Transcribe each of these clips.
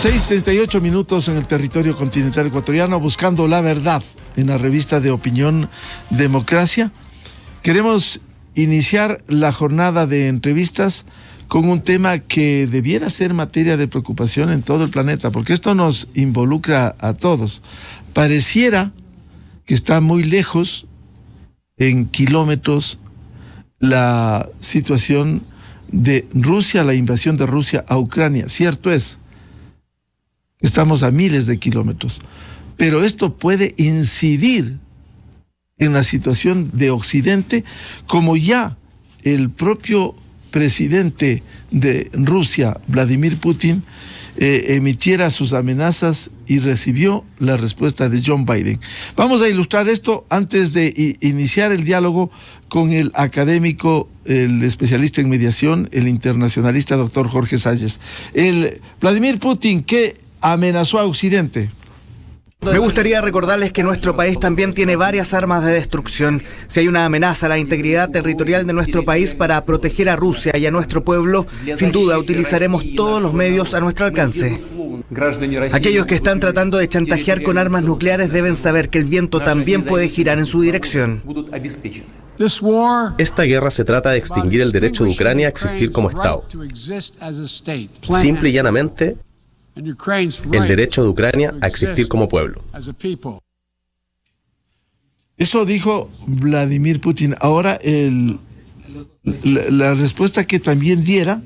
6:38 en el territorio continental ecuatoriano, buscando la verdad en la revista de opinión Democracia. Queremos iniciar la jornada de entrevistas con un tema que debiera ser materia de preocupación en todo el planeta, porque esto nos involucra a todos. Pareciera que está muy lejos, en kilómetros, la situación de Rusia, la invasión de Rusia a Ucrania. Cierto es, estamos a miles de kilómetros, pero esto puede incidir en la situación de Occidente, como ya el propio presidente de Rusia, Vladimir Putin, emitiera sus amenazas y recibió la respuesta de John Biden. Vamos a ilustrar esto antes de iniciar el diálogo con el académico, el especialista en mediación, el internacionalista doctor Jorge Salles. Vladimir Putin, ¿qué amenazó a Occidente? Me gustaría recordarles que nuestro país también tiene varias armas de destrucción. Si hay una amenaza a la integridad territorial de nuestro país para proteger a Rusia y a nuestro pueblo, sin duda utilizaremos todos los medios a nuestro alcance. Aquellos que están tratando de chantajear con armas nucleares deben saber que el viento también puede girar en su dirección. Esta guerra se trata de extinguir el derecho de Ucrania a existir como Estado. Simple y llanamente, el derecho de Ucrania a existir como pueblo. Eso dijo Vladimir Putin. Ahora, la respuesta que también diera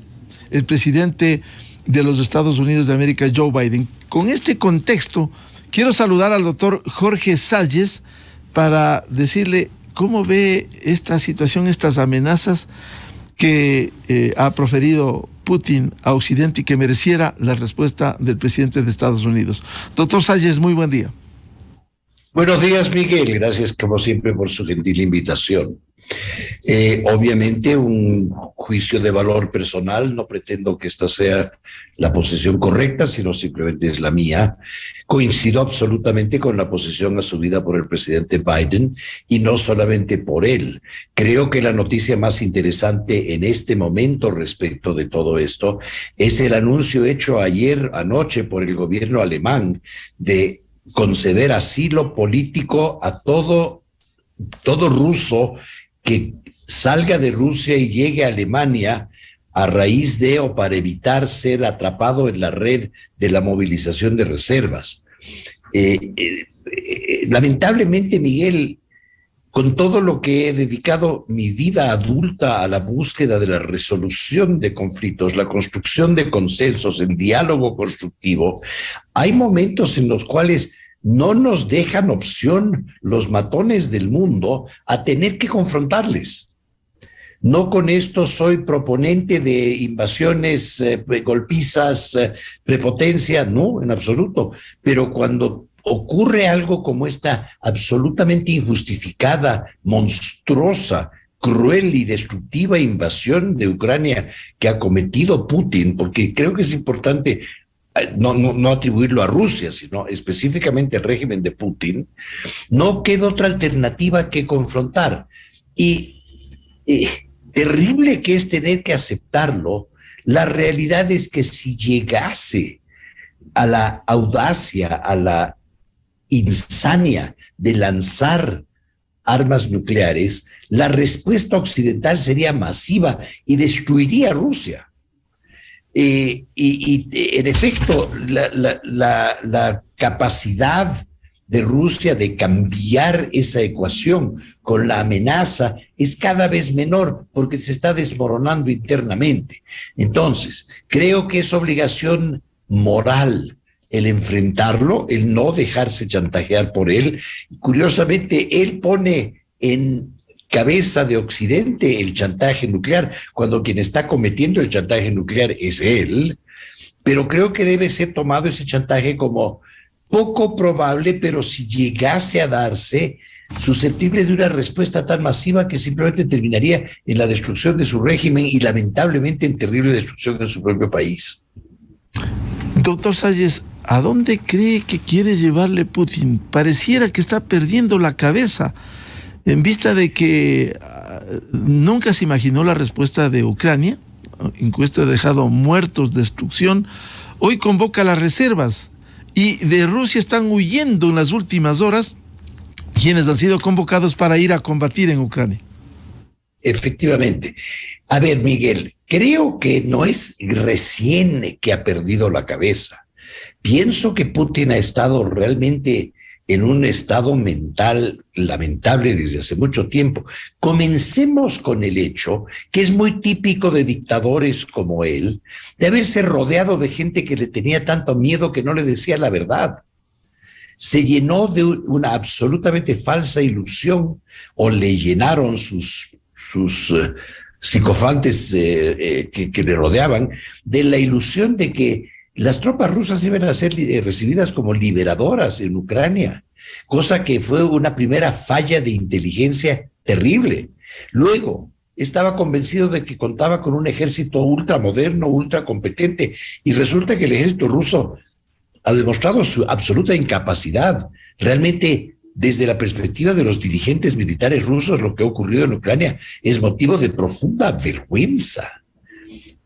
el presidente de los Estados Unidos de América, Joe Biden. Con este contexto, quiero saludar al doctor Jorge Salles para decirle cómo ve esta situación, estas amenazas que ha proferido Putin a Occidente y que mereciera la respuesta del presidente de Estados Unidos. Doctor Salles, muy buen día. Buenos días, Miguel. Gracias, como siempre, por su gentil invitación. Obviamente, un juicio de valor personal. No pretendo que esta sea la posición correcta, sino simplemente es la mía. Coincido absolutamente con la posición asumida por el presidente Biden, y no solamente por él. Creo que la noticia más interesante en este momento respecto de todo esto es el anuncio hecho anoche por el gobierno alemán de conceder asilo político a todo ruso que salga de Rusia y llegue a Alemania a raíz de o para evitar ser atrapado en la red de la movilización de reservas. Lamentablemente, Miguel, con todo lo que he dedicado mi vida adulta a la búsqueda de la resolución de conflictos, la construcción de consensos, el diálogo constructivo, hay momentos en los cuales no nos dejan opción los matones del mundo a tener que confrontarles. No con esto soy proponente de invasiones golpizas, prepotencia, no, en absoluto. Pero cuando ocurre algo como esta absolutamente injustificada, monstruosa, cruel y destructiva invasión de Ucrania que ha cometido Putin, porque creo que es importante no atribuirlo a Rusia, sino específicamente al régimen de Putin, no queda otra alternativa que confrontar. Y terrible que es tener que aceptarlo. La realidad es que si llegase a la audacia, a la insania de lanzar armas nucleares, la respuesta occidental sería masiva y destruiría a Rusia. Y en efecto, la capacidad de Rusia de cambiar esa ecuación con la amenaza es cada vez menor porque se está desmoronando internamente. Entonces, creo que es obligación moral el enfrentarlo, el no dejarse chantajear por él. Curiosamente, él pone en cabeza de Occidente el chantaje nuclear, cuando quien está cometiendo el chantaje nuclear es él, pero creo que debe ser tomado ese chantaje como poco probable, pero si llegase a darse, susceptible de una respuesta tan masiva que simplemente terminaría en la destrucción de su régimen y lamentablemente en terrible destrucción en su propio país. Doctor Salles, ¿a dónde cree que quiere llevarle Putin? Pareciera que está perdiendo la cabeza en vista de que nunca se imaginó la respuesta de Ucrania. Incluso ha dejado muertos, destrucción. hoy convoca las reservas y de Rusia están huyendo en las últimas horas quienes han sido convocados para ir a combatir en Ucrania. Efectivamente. A ver, Miguel, creo que no es recién que ha perdido la cabeza. Pienso que Putin ha estado realmente en un estado mental lamentable desde hace mucho tiempo. Comencemos con el hecho, que es muy típico de dictadores como él, de haberse rodeado de gente que le tenía tanto miedo que no le decía la verdad. Se llenó de una absolutamente falsa ilusión, o le llenaron sus psicofantes que le rodeaban, de la ilusión de que las tropas rusas iban a ser recibidas como liberadoras en Ucrania, cosa que fue una primera falla de inteligencia terrible. Luego, estaba convencido de que contaba con un ejército ultramoderno, ultracompetente, y resulta que el ejército ruso ha demostrado su absoluta incapacidad. Realmente, desde la perspectiva de los dirigentes militares rusos, lo que ha ocurrido en Ucrania es motivo de profunda vergüenza.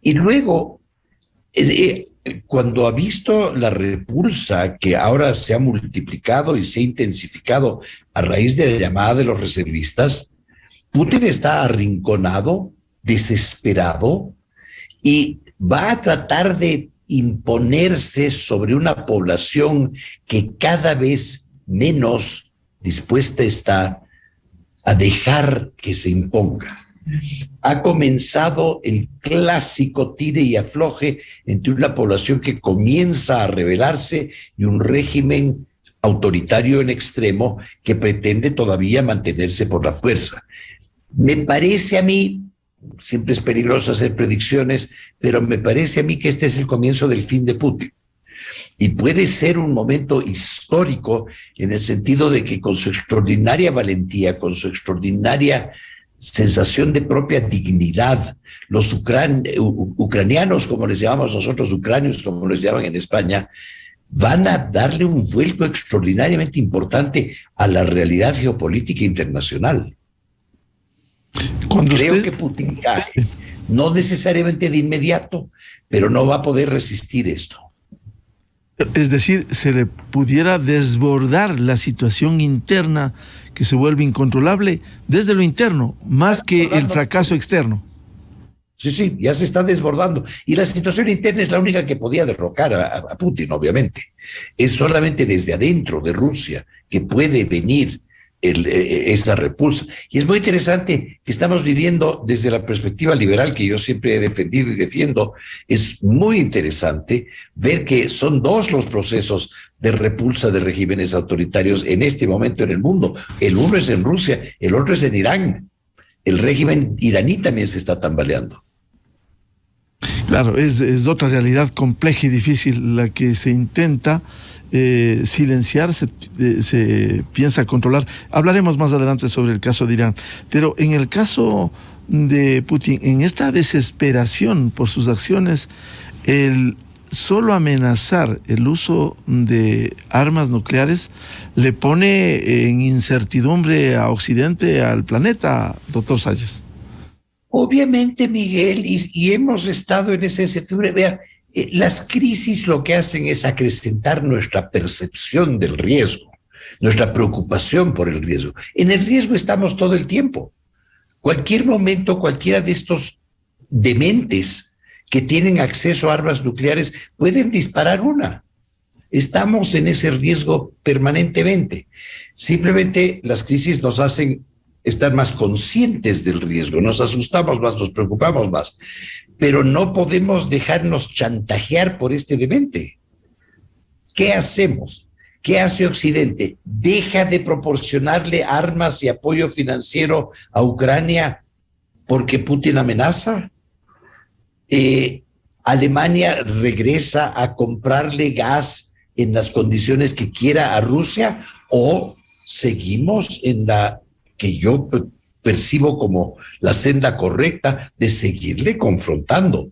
Y luego, cuando ha visto la repulsa que ahora se ha multiplicado y se ha intensificado a raíz de la llamada de los reservistas, Putin está arrinconado, desesperado, y va a tratar de imponerse sobre una población que cada vez menos dispuesta está a dejar que se imponga. Ha comenzado el clásico tire y afloje entre una población que comienza a rebelarse y un régimen autoritario en extremo que pretende todavía mantenerse por la fuerza. Me parece a mí, siempre es peligroso hacer predicciones, pero me parece a mí que este es el comienzo del fin de Putin. Y puede ser un momento histórico en el sentido de que con su extraordinaria valentía, con su extraordinaria sensación de propia dignidad, los ucranianos, como les llamamos nosotros, ucranios, como les llaman en España, van a darle un vuelco extraordinariamente importante a la realidad geopolítica internacional. Creo que Putin cae, no necesariamente de inmediato, pero no va a poder resistir esto. Es decir, se le pudiera desbordar la situación interna que se vuelve incontrolable desde lo interno, más que el fracaso externo. Sí, ya se está desbordando. Y la situación interna es la única que podía derrocar a Putin, obviamente. Es solamente desde adentro de Rusia que puede venir esa repulsa. Y es muy interesante que estamos viviendo desde la perspectiva liberal que yo siempre he defendido y defiendo. Es muy interesante ver que son dos los procesos de repulsa de regímenes autoritarios en este momento en el mundo. El uno es en Rusia, el otro es en Irán. El régimen iraní también se está tambaleando. Claro, es otra realidad compleja y difícil la que se intenta silenciar, se piensa controlar. Hablaremos más adelante sobre el caso de Irán, pero en el caso de Putin, en esta desesperación por sus acciones, el solo amenazar el uso de armas nucleares le pone en incertidumbre a Occidente, al planeta, doctor Salles. Obviamente, Miguel, y hemos estado en esa incertidumbre. Vea, las crisis lo que hacen es acrecentar nuestra percepción del riesgo, nuestra preocupación por el riesgo. En el riesgo estamos todo el tiempo. Cualquier momento, cualquiera de estos dementes que tienen acceso a armas nucleares pueden disparar una. Estamos en ese riesgo permanentemente. Simplemente las crisis nos hacen estar más conscientes del riesgo, nos asustamos más, nos preocupamos más, pero no podemos dejarnos chantajear por este demente. ¿Qué hacemos? ¿Qué hace Occidente? ¿Deja de proporcionarle armas y apoyo financiero a Ucrania porque Putin amenaza? ¿Alemania regresa a comprarle gas en las condiciones que quiera a Rusia? ¿O seguimos en la que yo percibo como la senda correcta de seguirle confrontando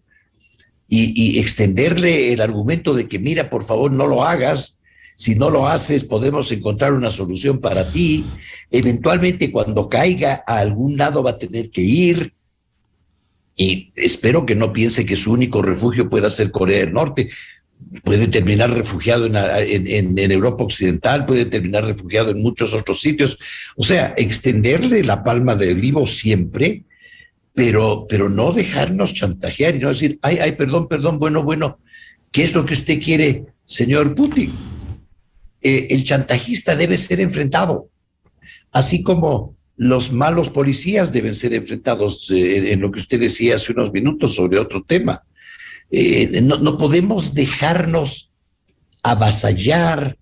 y extenderle el argumento de que, mira, por favor, no lo hagas, si no lo haces podemos encontrar una solución para ti, eventualmente cuando caiga a algún lado va a tener que ir, y espero que no piense que su único refugio pueda ser Corea del Norte, puede terminar refugiado en Europa Occidental, puede terminar refugiado en muchos otros sitios. O sea, extenderle la palma de olivo siempre, pero no dejarnos chantajear y no decir, ay, perdón, bueno, ¿qué es lo que usted quiere, señor Putin? El chantajista debe ser enfrentado, así como los malos policías deben ser enfrentados, en lo que usted decía hace unos minutos sobre otro tema. No podemos dejarnos avasallar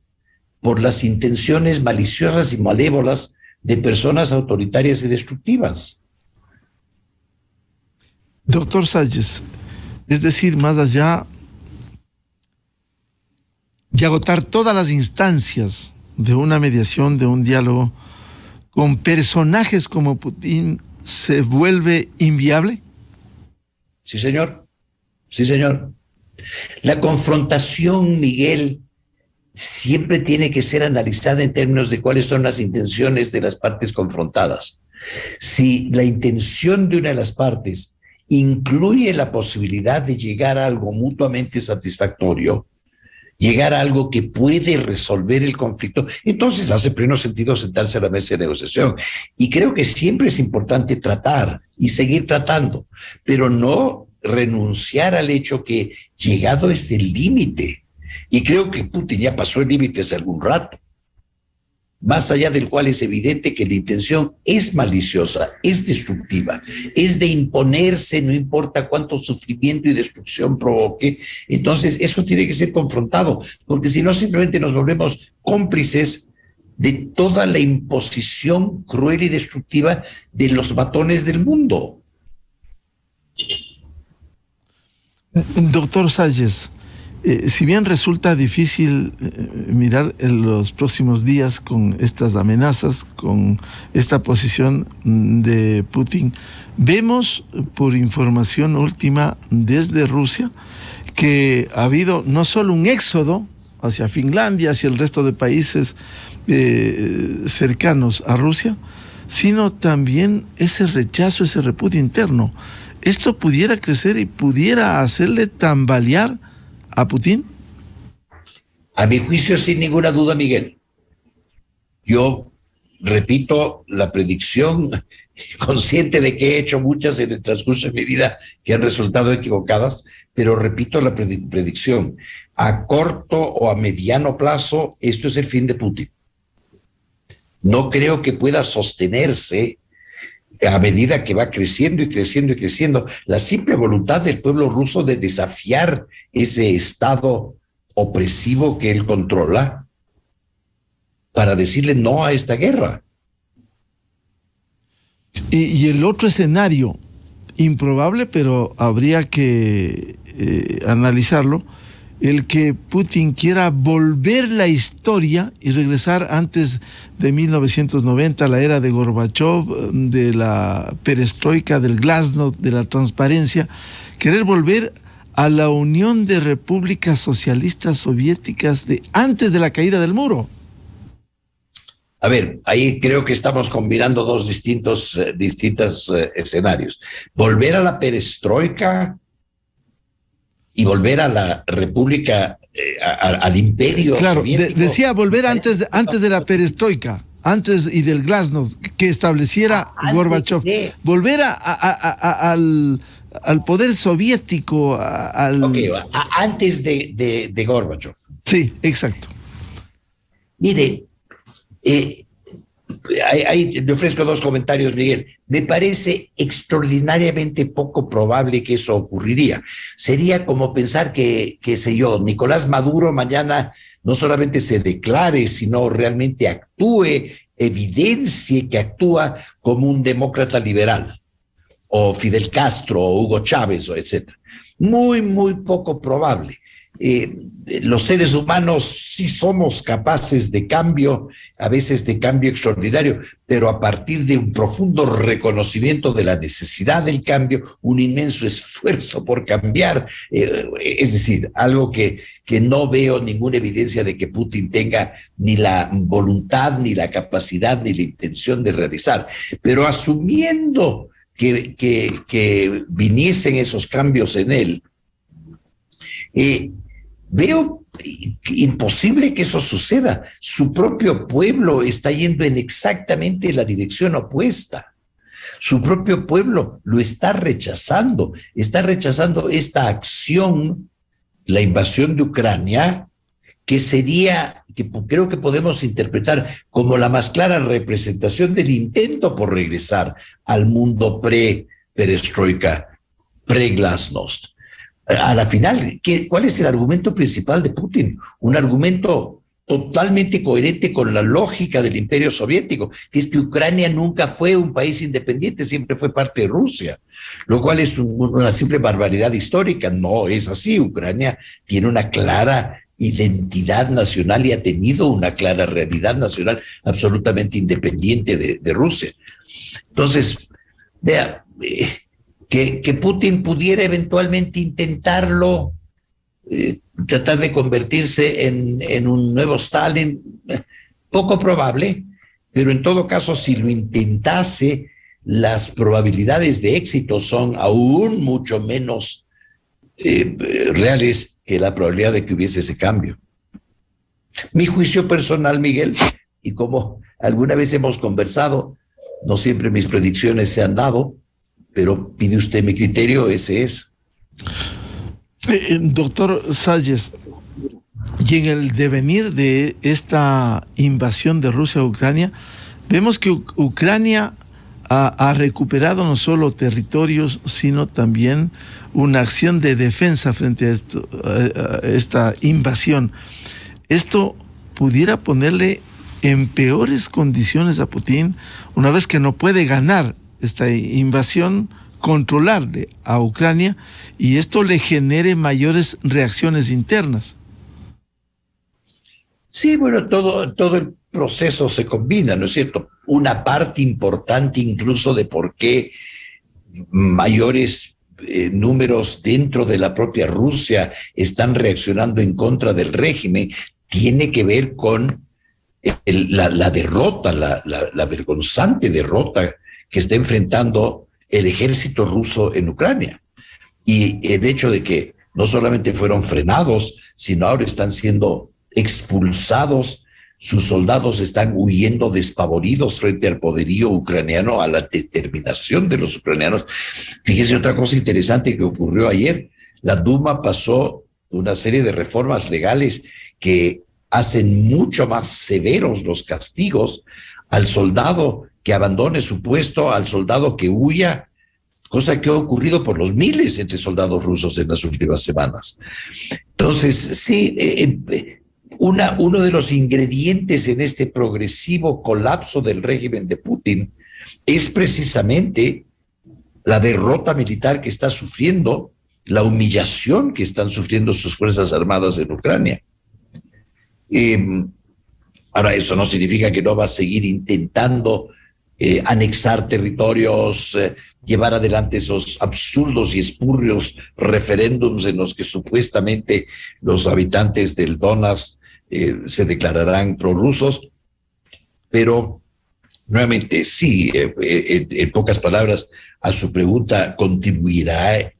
por las intenciones maliciosas y malévolas de personas autoritarias y destructivas. Doctor Salles, es decir, más allá de agotar todas las instancias de una mediación, de un diálogo, con personajes como Putin, ¿se vuelve inviable? Sí, señor. Sí, señor. La confrontación, Miguel, siempre tiene que ser analizada en términos de cuáles son las intenciones de las partes confrontadas. Si la intención de una de las partes incluye la posibilidad de llegar a algo mutuamente satisfactorio, llegar a algo que puede resolver el conflicto, entonces hace pleno sentido sentarse a la mesa de negociación. Y creo que siempre es importante tratar y seguir tratando, pero no renunciar al hecho que llegado es el límite, y creo que Putin ya pasó el límite hace algún rato, más allá del cual es evidente que la intención es maliciosa, es destructiva, es de imponerse, no importa cuánto sufrimiento y destrucción provoque. Entonces eso tiene que ser confrontado, porque si no simplemente nos volvemos cómplices de toda la imposición cruel y destructiva de los matones del mundo. Doctor Salles, si bien resulta difícil mirar en los próximos días con estas amenazas, con esta posición de Putin, vemos por información última desde Rusia que ha habido no solo un éxodo hacia Finlandia, hacia el resto de países cercanos a Rusia, sino también ese rechazo, ese repudio interno. ¿Esto pudiera crecer y pudiera hacerle tambalear a Putin? A mi juicio, sin ninguna duda, Miguel. Yo repito la predicción, consciente de que he hecho muchas en el transcurso de mi vida que han resultado equivocadas, pero repito la predicción. A corto o a mediano plazo, esto es el fin de Putin. No creo que pueda sostenerse a medida que va creciendo y creciendo y creciendo. La simple voluntad del pueblo ruso de desafiar ese estado opresivo que él controla para decirle no a esta guerra. Y el otro escenario, improbable, pero habría que analizarlo, el que Putin quiera volver la historia y regresar antes de 1990, la era de Gorbachev, de la perestroika, del glasnost, de la transparencia, querer volver a la Unión de Repúblicas Socialistas Soviéticas de antes de la caída del muro. A ver, ahí creo que estamos combinando dos distintos escenarios. Volver a la perestroika y volver a la república, al imperio soviético. Decía volver antes de la perestroika, antes y del glasnost que estableciera Gorbachev. Volver al poder soviético, antes de Gorbachev. Sí, exacto. Mire, le ofrezco dos comentarios, Miguel. Me parece extraordinariamente poco probable que eso ocurriría. Sería como pensar que, qué sé yo, Nicolás Maduro mañana no solamente se declare, sino realmente actúe, evidencie que actúa como un demócrata liberal, o Fidel Castro, o Hugo Chávez, o etcétera. Muy, muy poco probable. Los seres humanos sí somos capaces de cambio, a veces de cambio extraordinario, pero a partir de un profundo reconocimiento de la necesidad del cambio, un inmenso esfuerzo por cambiar, es decir, algo que no veo ninguna evidencia de que Putin tenga ni la voluntad, ni la capacidad, ni la intención de realizar. Pero asumiendo que viniesen esos cambios en él, Veo imposible que eso suceda. Su propio pueblo está yendo en exactamente la dirección opuesta. Su propio pueblo lo está rechazando esta acción, la invasión de Ucrania, que creo que podemos interpretar como la más clara representación del intento por regresar al mundo pre-perestroika, pre-glasnost. A la final, ¿cuál es el argumento principal de Putin? Un argumento totalmente coherente con la lógica del Imperio Soviético, que es que Ucrania nunca fue un país independiente, siempre fue parte de Rusia, lo cual es una simple barbaridad histórica. No es así. Ucrania tiene una clara identidad nacional y ha tenido una clara realidad nacional absolutamente independiente de Rusia. Entonces, vea, que Putin pudiera eventualmente intentarlo, tratar de convertirse en un nuevo Stalin, poco probable, pero en todo caso, si lo intentase, las probabilidades de éxito son aún mucho menos reales que la probabilidad de que hubiese ese cambio. Mi juicio personal, Miguel, y como alguna vez hemos conversado, no siempre mis predicciones se han dado, pero pide usted mi criterio, ese es. Doctor Salles, y en el devenir de esta invasión de Rusia a Ucrania, vemos que Ucrania ha recuperado no solo territorios, sino también una acción de defensa frente a esta invasión. ¿Esto pudiera ponerle en peores condiciones a Putin una vez que no puede ganar esta invasión, controlarle a Ucrania, y esto le genere mayores reacciones internas? Sí, bueno, todo el proceso se combina, ¿no es cierto? Una parte importante incluso de por qué mayores números dentro de la propia Rusia están reaccionando en contra del régimen tiene que ver con la derrota, la vergonzante derrota que está enfrentando el ejército ruso en Ucrania. Y el hecho de que no solamente fueron frenados, sino ahora están siendo expulsados, sus soldados están huyendo despavoridos frente al poderío ucraniano, a la determinación de los ucranianos. Fíjese otra cosa interesante que ocurrió ayer. La Duma pasó una serie de reformas legales que hacen mucho más severos los castigos al soldado que abandone su puesto, al soldado que huya, cosa que ha ocurrido por los miles entre soldados rusos en las últimas semanas. Entonces, sí, uno de los ingredientes en este progresivo colapso del régimen de Putin es precisamente la derrota militar que está sufriendo, la humillación que están sufriendo sus fuerzas armadas en Ucrania. Ahora, eso no significa que no va a seguir intentando anexar territorios, llevar adelante esos absurdos y espurios referéndums en los que supuestamente los habitantes del Donbass se declararán prorrusos, pero nuevamente sí, en pocas palabras, a su pregunta, ¿contribuirá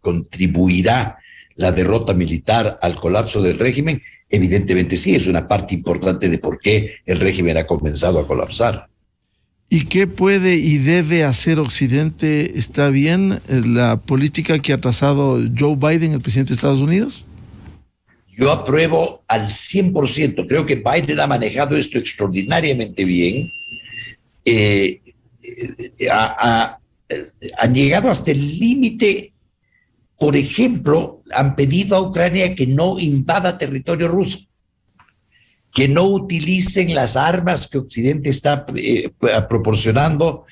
la derrota militar al colapso del régimen? Evidentemente sí, es una parte importante de por qué el régimen ha comenzado a colapsar. ¿Y qué puede y debe hacer Occidente? ¿Está bien la política que ha trazado Joe Biden, el presidente de Estados Unidos? Yo apruebo al 100%. Creo que Biden ha manejado esto extraordinariamente bien. Han llegado hasta el límite. Por ejemplo, han pedido a Ucrania que no invada territorio ruso, que no utilicen las armas que Occidente está proporcionando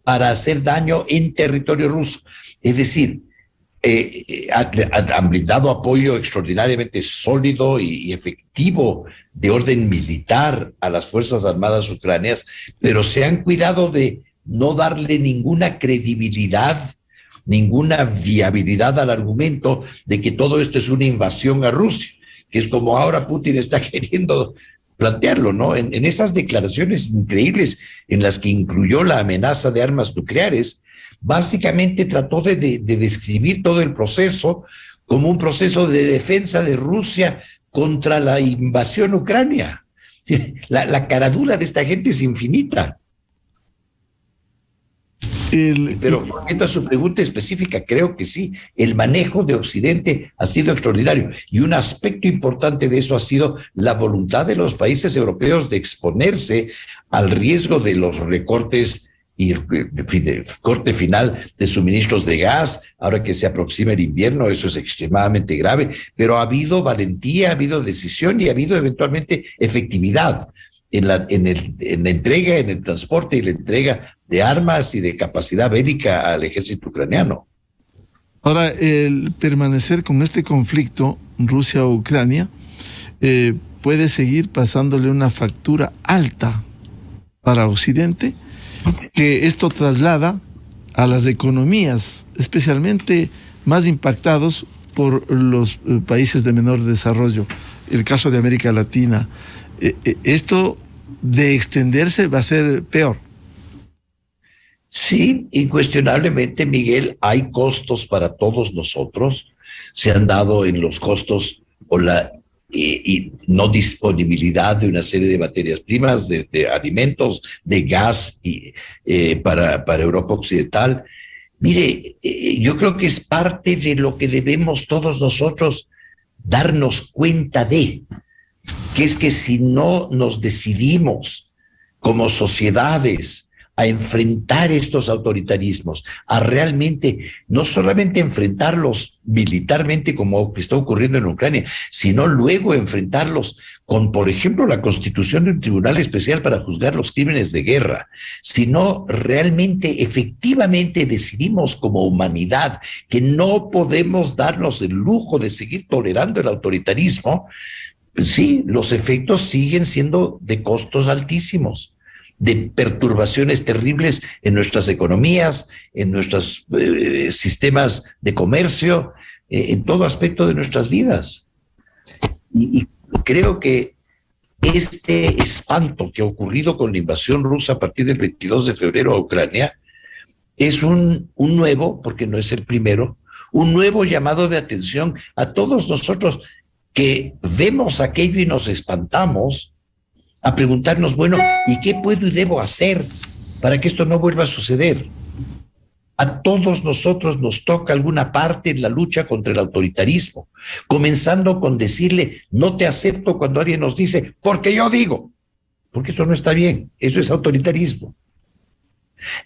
para hacer daño en territorio ruso. Es decir, han brindado apoyo extraordinariamente sólido y efectivo de orden militar a las Fuerzas Armadas ucranianas, pero se han cuidado de no darle ninguna credibilidad, ninguna viabilidad al argumento de que todo esto es una invasión a Rusia, que es como ahora Putin está queriendo plantearlo, ¿no? En esas declaraciones increíbles en las que incluyó la amenaza de armas nucleares, básicamente trató de describir todo el proceso como un proceso de defensa de Rusia contra la invasión a Ucrania. La caradura de esta gente es infinita. Pero volviendo a su pregunta específica, creo que sí, el manejo de Occidente ha sido extraordinario y un aspecto importante de eso ha sido la voluntad de los países europeos de exponerse al riesgo de los recortes y el corte final de suministros de gas. Ahora que se aproxima el invierno, eso es extremadamente grave, pero ha habido valentía, ha habido decisión y ha habido eventualmente efectividad en la entrega, en el transporte y la entrega de armas y de capacidad bélica al ejército ucraniano. Ahora, el permanecer con este conflicto Rusia-Ucrania puede seguir pasándole una factura alta para Occidente, que esto traslada a las economías, especialmente más impactados por los países de menor desarrollo, el caso de América Latina. Esto de extenderse va a ser peor. Sí, incuestionablemente, Miguel, hay costos para todos nosotros. Se han dado en los costos o la y no disponibilidad de una serie de materias primas, de alimentos, de gas para Europa Occidental. Mire, yo creo que es parte de lo que debemos todos nosotros darnos cuenta de, que es que si no nos decidimos como sociedades a enfrentar estos autoritarismos, a realmente, no solamente enfrentarlos militarmente como está ocurriendo en Ucrania, sino luego enfrentarlos con, por ejemplo, la constitución de un tribunal especial para juzgar los crímenes de guerra, sino realmente, efectivamente decidimos como humanidad que no podemos darnos el lujo de seguir tolerando el autoritarismo. Sí, los efectos siguen siendo de costos altísimos, de perturbaciones terribles en nuestras economías, en nuestros sistemas de comercio, en todo aspecto de nuestras vidas. Y creo que este espanto que ha ocurrido con la invasión rusa a partir del 22 de febrero a Ucrania es un nuevo, porque no es el primero, un nuevo llamado de atención a todos nosotros que vemos aquello y nos espantamos, a preguntarnos, bueno, ¿y qué puedo y debo hacer para que esto no vuelva a suceder? A todos nosotros nos toca alguna parte en la lucha contra el autoritarismo, comenzando con decirle, no te acepto cuando alguien nos dice, porque yo digo, porque eso no está bien, eso es autoritarismo.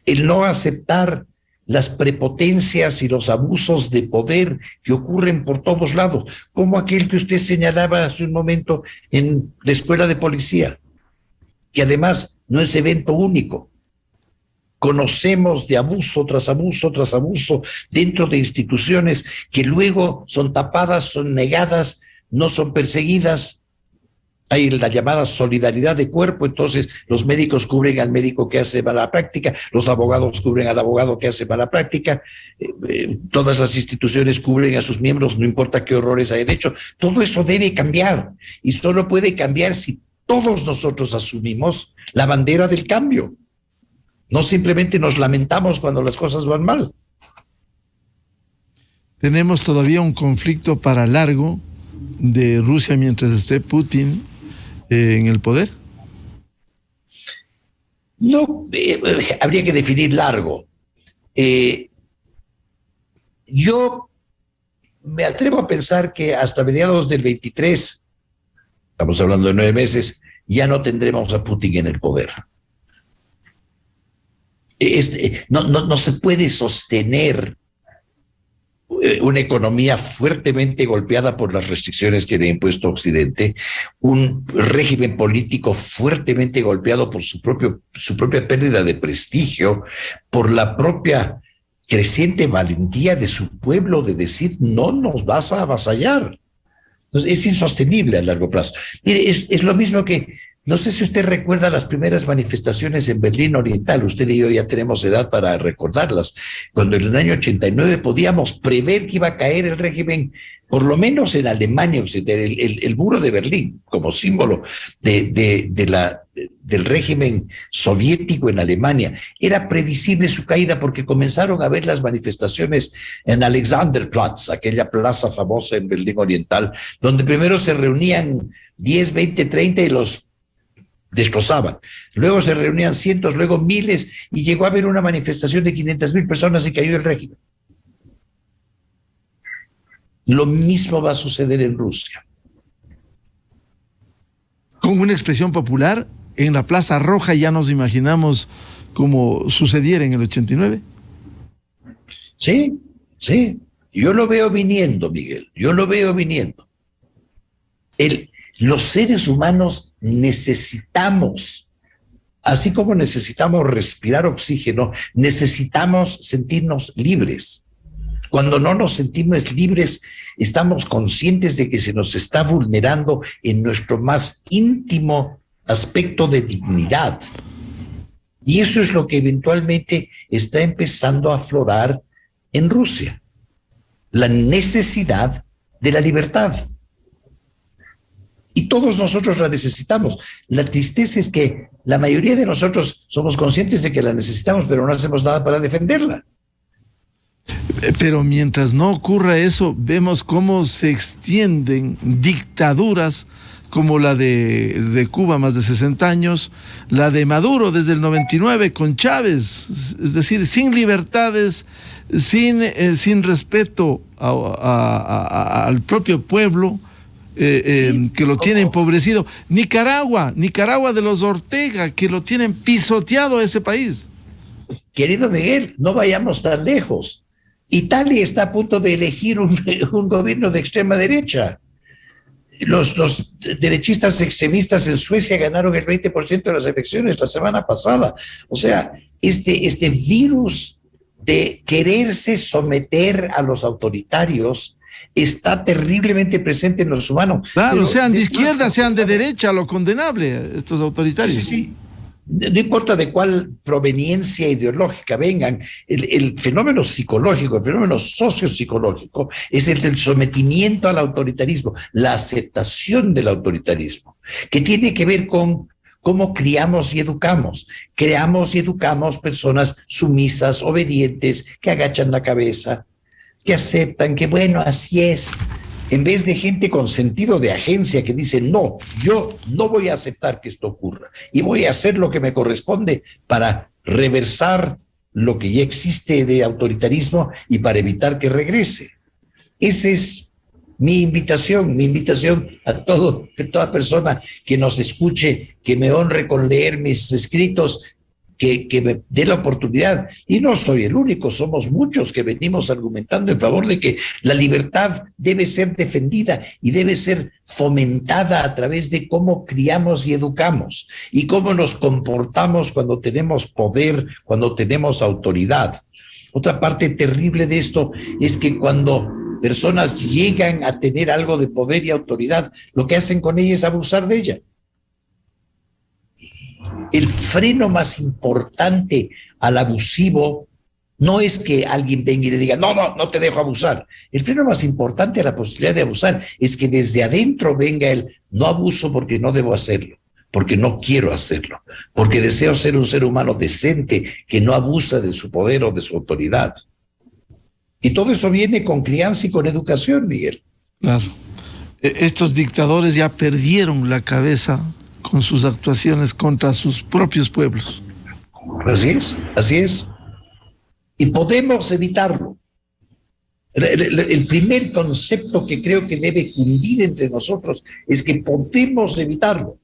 El no aceptar las prepotencias y los abusos de poder que ocurren por todos lados, como aquel que usted señalaba hace un momento en la escuela de policía, que además no es evento único. Conocemos de abuso tras abuso tras abuso dentro de instituciones que luego son tapadas, son negadas, no son perseguidas. Hay la llamada solidaridad de cuerpo, entonces los médicos cubren al médico que hace mala práctica, los abogados cubren al abogado que hace mala práctica, todas las instituciones cubren a sus miembros, no importa qué horrores hayan hecho. Todo eso debe cambiar y solo puede cambiar si todos nosotros asumimos la bandera del cambio. No simplemente nos lamentamos cuando las cosas van mal. Tenemos todavía un conflicto para largo de Rusia mientras esté Putin en el poder. No, habría que definir largo. Yo me atrevo a pensar que hasta mediados del 23, estamos hablando de 9 meses, ya no tendremos a Putin en el poder. No se puede sostener una economía fuertemente golpeada por las restricciones que le ha impuesto Occidente, un régimen político fuertemente golpeado por su propia pérdida de prestigio, por la propia creciente valentía de su pueblo de decir no nos vas a avasallar. Entonces es insostenible a largo plazo. Mire, es lo mismo que No sé si usted recuerda las primeras manifestaciones en Berlín Oriental. Usted y yo ya tenemos edad para recordarlas. Cuando en el año 89 podíamos prever que iba a caer el régimen, por lo menos en Alemania Occidental, el muro de Berlín, como símbolo del régimen soviético en Alemania. Era previsible su caída porque comenzaron a ver las manifestaciones en Alexanderplatz, aquella plaza famosa en Berlín Oriental, donde primero se reunían 10, 20, 30 y los destrozaban. Luego se reunían cientos, luego miles, y llegó a haber una manifestación de 500,000 personas y cayó el régimen. Lo mismo va a suceder en Rusia. Con una expresión popular, en la Plaza Roja ya nos imaginamos cómo sucediera en el 89. Sí, sí. Yo lo veo viniendo, Miguel. Yo lo veo viniendo. Los seres humanos necesitamos, así como necesitamos respirar oxígeno, necesitamos sentirnos libres. Cuando no nos sentimos libres, estamos conscientes de que se nos está vulnerando en nuestro más íntimo aspecto de dignidad. Y eso es lo que eventualmente está empezando a aflorar en Rusia. La necesidad de la libertad. Y todos nosotros la necesitamos. La tristeza es que la mayoría de nosotros somos conscientes de que la necesitamos, pero no hacemos nada para defenderla. Pero mientras no ocurra eso, vemos cómo se extienden dictaduras como la de Cuba, más de 60 años, la de Maduro desde el 99 con Chávez, es decir, sin libertades, sin respeto al propio pueblo, que lo tiene empobrecido. Nicaragua de los Ortega, que lo tienen pisoteado a ese país. Querido Miguel, no vayamos tan lejos. Italia está a punto de elegir un gobierno de extrema derecha. Los derechistas extremistas en Suecia ganaron el 20% de las elecciones la semana pasada. O sea, este virus de quererse someter a los autoritarios está terriblemente presente en los humanos. Claro, pero sean de izquierda, sean de derecha, lo condenable, estos autoritarios. Sí. No importa de cuál proveniencia ideológica vengan, el fenómeno psicológico, el fenómeno sociopsicológico es el del sometimiento al autoritarismo, la aceptación del autoritarismo, que tiene que ver con cómo criamos y educamos. Creamos y educamos personas sumisas, obedientes, que agachan la cabeza, que aceptan que bueno, así es, en vez de gente con sentido de agencia que dice, no, yo no voy a aceptar que esto ocurra y voy a hacer lo que me corresponde para reversar lo que ya existe de autoritarismo y para evitar que regrese. Esa es mi invitación a toda persona que nos escuche, que me honre con leer mis escritos, que me dé la oportunidad. Y no soy el único, somos muchos que venimos argumentando en favor de que la libertad debe ser defendida y debe ser fomentada a través de cómo criamos y educamos y cómo nos comportamos cuando tenemos poder, cuando tenemos autoridad. Otra parte terrible de esto es que cuando personas llegan a tener algo de poder y autoridad, lo que hacen con ella es abusar de ella. El freno más importante al abusivo no es que alguien venga y le diga, no te dejo abusar. El freno más importante a la posibilidad de abusar es que desde adentro venga el no abuso porque no debo hacerlo, porque no quiero hacerlo, porque deseo ser un ser humano decente que no abusa de su poder o de su autoridad. Y todo eso viene con crianza y con educación, Miguel. Claro. Estos dictadores ya perdieron la cabeza con sus actuaciones contra sus propios pueblos. Así es. Y podemos evitarlo. El primer concepto que creo que debe cundir entre nosotros es que podemos evitarlo.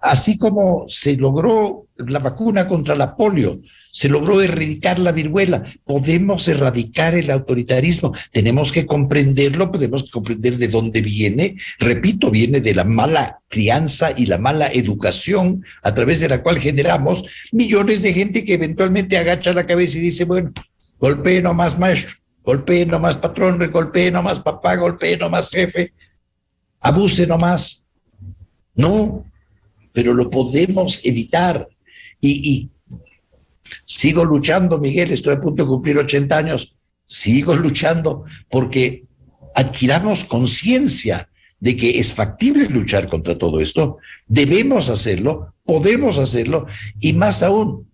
Así como se logró la vacuna contra la polio, se logró erradicar la viruela, podemos erradicar el autoritarismo. Tenemos que comprenderlo, podemos comprender de dónde viene. Repito, viene de la mala crianza y la mala educación a través de la cual generamos millones de gente que eventualmente agacha la cabeza y dice, bueno, golpee nomás maestro, golpee nomás patrón, golpee nomás papá, golpee nomás jefe, abuse nomás. No. pero lo podemos evitar. Y sigo luchando, Miguel, estoy a punto de cumplir 80 años, sigo luchando porque adquiramos conciencia de que es factible luchar contra todo esto, debemos hacerlo, podemos hacerlo, y más aún,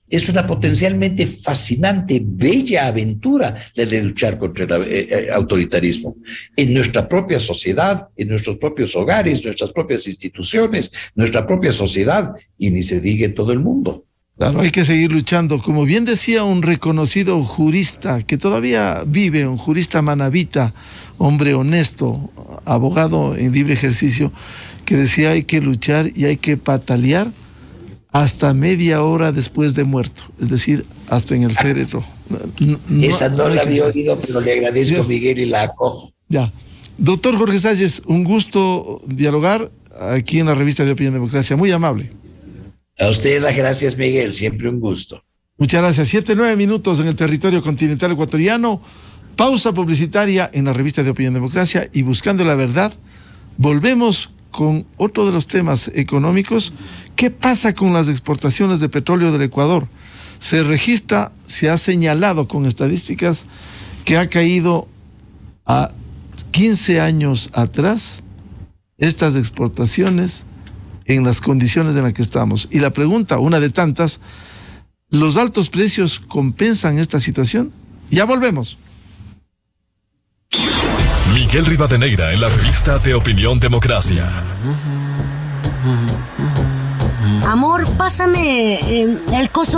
es una potencialmente fascinante, bella aventura la de luchar contra el autoritarismo en nuestra propia sociedad, en nuestros propios hogares, nuestras propias instituciones, nuestra propia sociedad, y ni se diga en todo el mundo. Claro, hay que seguir luchando. Como bien decía un reconocido jurista que todavía vive, un jurista manabita, hombre honesto, abogado en libre ejercicio, que decía hay que luchar y hay que patalear hasta media hora después de muerto, es decir, hasta en el féretro. Esa no la había oído, pero le agradezco, Miguel, y la acojo. Ya. Doctor Jorge Salles, un gusto dialogar aquí en la revista de Opinión Democracia. Muy amable. A usted las gracias, Miguel. Siempre un gusto. Muchas gracias. 7-9 minutos en el territorio continental ecuatoriano. Pausa publicitaria en la revista de Opinión Democracia y Buscando la Verdad. Volvemos con otro de los temas económicos. ¿Qué pasa con las exportaciones de petróleo del Ecuador? Se registra, se ha señalado con estadísticas que ha caído a 15 años atrás estas exportaciones en las condiciones en las que estamos. Y la pregunta, una de tantas, ¿los altos precios compensan esta situación? Ya volvemos. Miguel Rivadeneira en la revista de Opinión Democracia. Amor, pásame el coso